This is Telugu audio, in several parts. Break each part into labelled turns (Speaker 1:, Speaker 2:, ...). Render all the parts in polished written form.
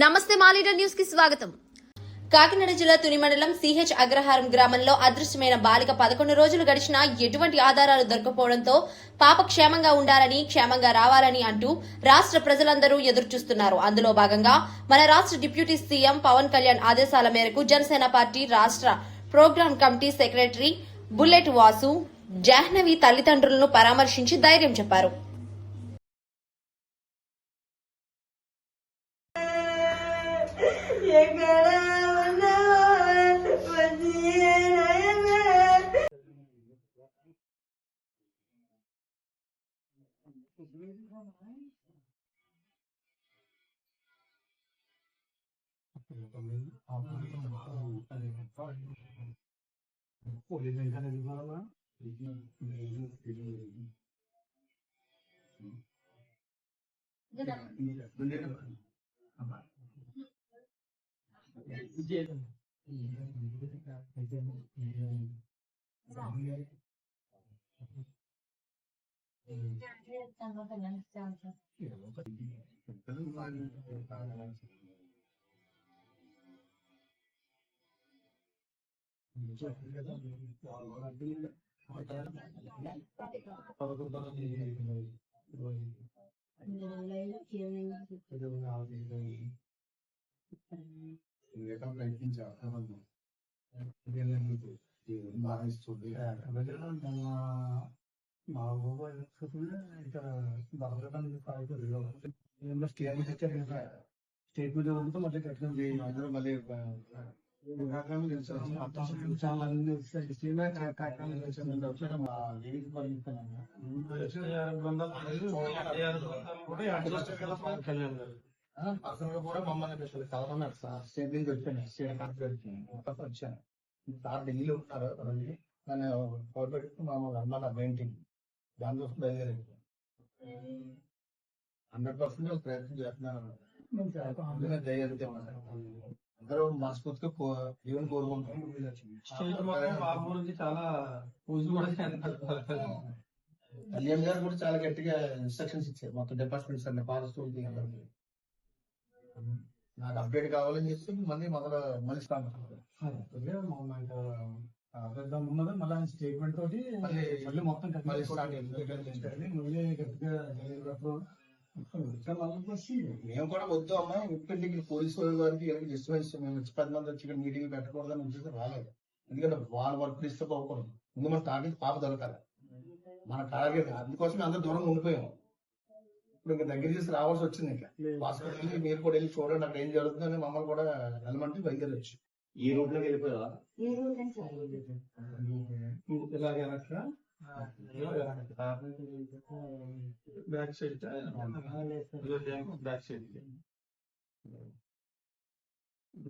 Speaker 1: నమస్తే మా లీడర్ న్యూస్ కి స్వాగతం. కాకినాడ జిల్లా తుని మండలం సిహెచ్ అగ్రహారం గ్రామంలో అదృశ్యమైన బాలిక 11 రోజులు గడిచినా ఎటువంటి ఆధారాలు దొరకపోవడంతో పాప క్షేమంగా ఉండాలని, క్షేమంగా రావాలని అంటూ రాష్ట్ర ప్రజలందరూ ఎదురుచూస్తున్నారు. అందులో భాగంగా మన రాష్ట్ర డిప్యూటీ సీఎం పవన్ కళ్యాణ్ ఆదేశాల మేరకు జనసేన పార్టీ రాష్ట్ర program committee secretary bullet Vasu Jahnavi తల్లిదండ్రులను పరామర్శించి ధైర్యం చెప్పారు.
Speaker 2: స్టేట్మెంట్ మళ్ళీ కట్టడం చేయాలి మళ్ళీ అసలు కూడా మమ్మల్ని కలవన్నారు సార్. స్టేట్ నుంచి వచ్చాను, స్టేట్ వచ్చాను సార్. ఢిల్లీలో ఉన్నారు. నన్ను పవర్ పెట్టి మామూలు అన్నారు పెయింటింగ్ దానికోసం బయలుదేరారు. 100% ప్రయత్నం చేస్తున్నాను. అందరూ మనస్ఫూర్తిగా దేవుని కోరుకుంటాం. కళ్యాణ్ గారు కూడా చాలా గట్టిగా ఇన్స్ట్రక్షన్స్ ఇచ్చారు మొత్తం డిపార్ట్మెంట్స్ అన్ని ఫారెస్ట్ నాకు అప్డేట్ కావాలని చెప్పి మళ్ళీ మళ్ళీ స్టార్ట్ ఉన్నది. మళ్ళీ స్టేట్మెంట్ తోటి మళ్ళీ మొత్తం మళ్ళీ స్టార్ట్ మళ్ళీ గట్టిగా మేము కూడా వద్దు అమ్మా ఇప్పటికి పోలీసు వారికి డిస్టర్బెన్స్ మేము 10 మంది వచ్చి ఇక్కడ మీటింగ్ పెట్టకూడదని ఉంటే రాలేదు. ఎందుకంటే వాళ్ళ వర్క్ డిస్టర్బ్ అవ్వకూడదు. ముందు మన టార్గెట్ పాప దొరకాలి. మన టార్గెట్ అందుకోసమే అందరూ దూరంగా ఉండిపోయాం. ఇప్పుడు ఇంకా దగ్గర చేసి రావాల్సి వచ్చింది. ఇంకా హాస్పిటల్ మీరు కూడా వెళ్ళి చూడండి అక్కడ ఏం జరుగుతుందని మమ్మల్ని కూడా వెళ్ళమంటే బయలుదేరొచ్చు.
Speaker 3: ఈ రూట్ లోకి వెళ్ళిపోయావా?
Speaker 2: ఇలాగే బ్యాక్ సైడ్ బ్యాక్ సైడ్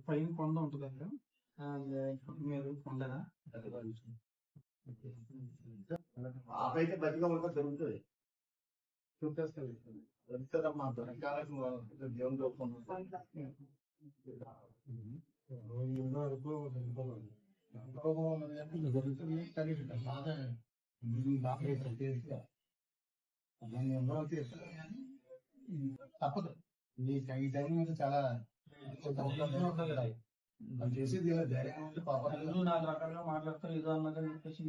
Speaker 2: పైన కొండ ఉంటుందండి. మీరు కొండనా
Speaker 3: ఆపైతే బతిగా ఉంటే దొరుకుతుంది.
Speaker 2: దొరుకుతుందమ్మా. దొరకాలని దేవుని తప్పదు. ఈ టైం మీద చాలా చేసేది ధైర్యం 4 రకాలుగా మాట్లాడతారు. ఏదో అన్నదని చెప్పేసి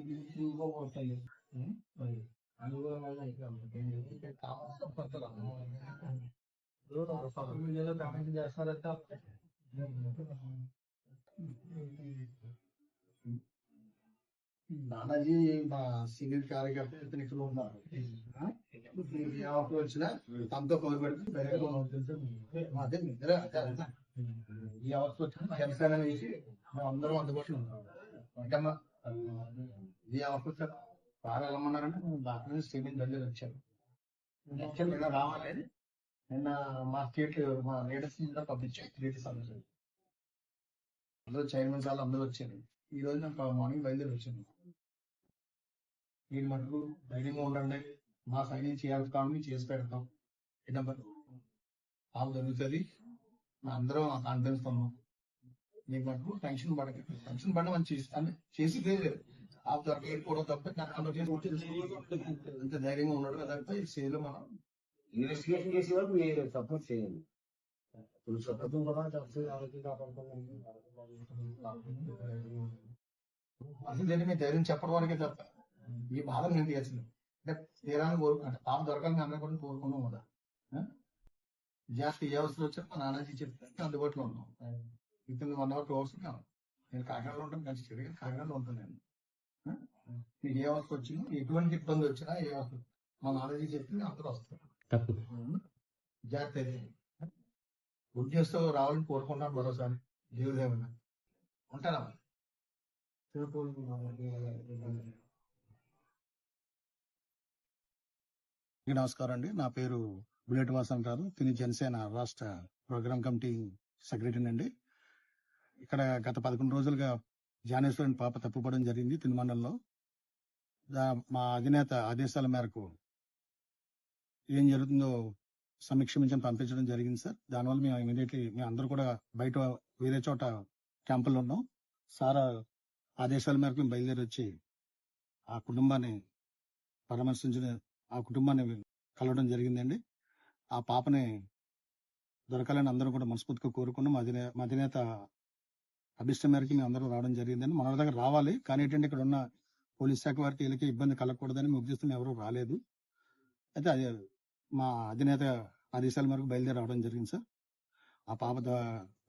Speaker 2: ఇంకోపోతాయి. మీడియాలో కామెంట్ చేస్తారంటే నానాజీ మా సీనియర్ కార్యకర్త ఇతను ఇక్కడ ఉన్నారు. వచ్చినా తమతో పవర్ పెడితే అదే నిద్ర ఈ అవస్థ వచ్చిన జనసేన వేసి మేము అందరం అందుబాటులో ఉన్నాం. అంటమ్మా ఈ అవస్థ వచ్చారు బాగా వెళ్ళమన్నారంటే డాక్టర్ స్టేట్ బయలుదేరి వచ్చారు. నిన్న రావాలి. నిన్న మా స్టేట్ మా లీడర్స్ పంపించారు. క్రియేటివ్ సమస్యలు అందరూ చైర్మన్ సార్లు అందరూ వచ్చారు. ఈ రోజు నాకు మార్నింగ్ బయలుదేరి వచ్చాను. మీరు మటుకు ధైర్యంగా ఉండండి. మా సైడ్ నుంచి చేయాల్సి కావాలి చేసి పెడతాం. ఆమె జరుగుతుంది. అందరం కాన్ఫిడెన్స్ ఉన్నాం. మీకు మటుకు టెన్షన్ పడకండి. టెన్షన్ పడిన మంచి చేసి ఆమె దొరకకపోవడం తప్ప అంత ధైర్యంగా ఉండడం తప్ప ఈ స్టేజ్లో మనం
Speaker 3: ఇన్వెస్టిగేషన్ చేసే వరకు మీరు సపోర్ట్ చేయండి.
Speaker 2: అసలు ఏంటి మీ ధైర్యం చెప్పడం వరకే తప్ప ఈ బాధ మేము తీర్చలేదు. అంటే తీరాన్ని కోరుకుంటే పాప దొరకాలని అందరూ కూడా కోరుకున్నాం కదా. జాస్తి ఏ అవసరం వచ్చారు మా నాన్నజీ చెప్తే అందుబాటులో ఉన్నాం. విత్ 1 hour 2 hours నేను కాకినాడలో ఉంటాను, కలిసి చెడు కాకినాడలో ఉంటాను నేను. మీకు ఏ అవసరం వచ్చినా ఎటువంటి ఇబ్బంది వచ్చినా ఏ అవసరం మా నాన్నజీ చెప్తే అందరూ వస్తారు. జాగ్రత్త గుడ్ న్యూస్తో రావాలని కోరుకుంటాను. మరోసారి దేవుడు ఏమన్నా ఉంటారా? నమస్కారం అండి. నా పేరు బుల్లెట్ వాసన్ గారు, తిని జనసేన రాష్ట్ర ప్రోగ్రామ్ కమిటీ సెక్రటరీ అండి. ఇక్కడ గత 11 రోజులుగా జానేశ్వరి పాప తప్పుపడడం జరిగింది తిని మండలంలో. మా అధినేత ఆదేశాల మేరకు ఏం జరుగుతుందో సమీక్షించని పంపించడం జరిగింది సార్. దానివల్ల మేము ఇమీడియట్లీ మేము అందరూ కూడా బయట వేరే చోట క్యాంపుల్లో ఉన్నాం. సార్ ఆదేశాల మేరకు మేము బయలుదేరి వచ్చి ఆ కుటుంబాన్ని పరామర్శించిన ఆ కుటుంబాన్ని కలవడం జరిగిందండి. ఆ పాపని దొరకాలని అందరూ కూడా మనస్ఫూర్తిగా కోరుకున్నాం. మా అధినేత అభిష్టం మేరకు మేము అందరూ రావడం జరిగిందండి. మన దగ్గర రావాలి, కానీ ఏంటంటే ఇక్కడ ఉన్న పోలీస్ శాఖ వారికి వీళ్ళకి ఇబ్బంది కలగకూడదని ఉద్దేశం ఎవరూ రాలేదు. అయితే అదే మా అధినేత ఆదేశాల మేరకు బయలుదేరి రావడం జరిగింది సార్. ఆ పాప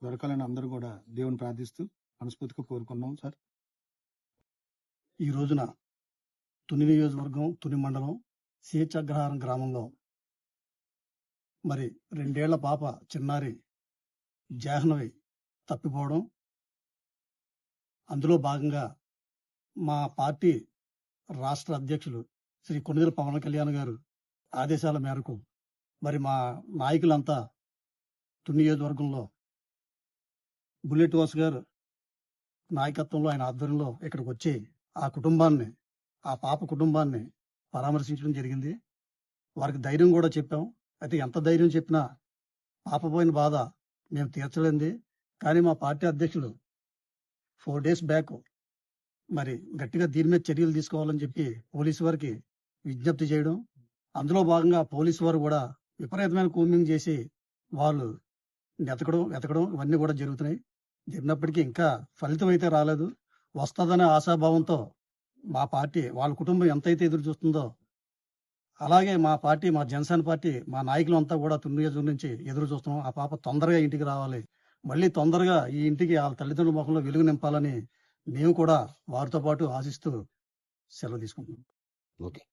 Speaker 2: దొరకాలని అందరూ కూడా దేవుని ప్రార్థిస్తూ మనస్ఫూర్తిగా కోరుకున్నాం సార్. ఈ రోజున తుని నియోజకవర్గం తుని మండలం సిహెచ్ అగ్రహారం గ్రామంలో మరి 2 ఏళ్ల పాప చిన్నారి జాహ్నవి తప్పిపోవడం, అందులో భాగంగా మా పార్టీ రాష్ట్ర అధ్యక్షులు శ్రీ కొణిదెల పవన్ కళ్యాణ్ గారు ఆదేశాల మేరకు మరి మా నాయకులంతా తుని నియోజకవర్గంలో బుల్లెట్ వాసు గారు నాయకత్వంలో ఆయన ఆధ్వర్యంలో ఇక్కడికి వచ్చి ఆ పాప కుటుంబాన్ని పరామర్శించడం జరిగింది. వారికి ధైర్యం కూడా చెప్పాం. అయితే ఎంత ధైర్యం చెప్పినా పాప పోయిన బాధ మేము తీర్చలేంది. కానీ మా పార్టీ అధ్యక్షులు 4 days బ్యాక్ మరి గట్టిగా దీని మీద చర్యలు తీసుకోవాలని చెప్పి పోలీసు వారికి విజ్ఞప్తి చేయడం, అందులో భాగంగా పోలీసు వారు కూడా విపరీతమైన కూంబింగ్ చేసి వాళ్ళు వెతకడం ఇవన్నీ కూడా జరుగుతున్నాయి. జరిగినప్పటికీ ఇంకా ఫలితం అయితే రాలేదు. వస్తుందనే ఆశాభావంతో మా పార్టీ వాళ్ళ కుటుంబం ఎంతైతే ఎదురు చూస్తుందో అలాగే మా పార్టీ, మా జనసేన పార్టీ, మా నాయకులు అంతా కూడా తుని నుంచి ఎదురు చూస్తున్నాం. ఆ పాప తొందరగా ఇంటికి రావాలి, మళ్ళీ తొందరగా ఈ ఇంటికి వాళ్ళ తల్లిదండ్రుల ముఖంలో వెలుగు నింపాలని మేము కూడా వారితో పాటు ఆశిస్తూ సెలవు తీసుకుంటున్నాం.
Speaker 3: ఓకే.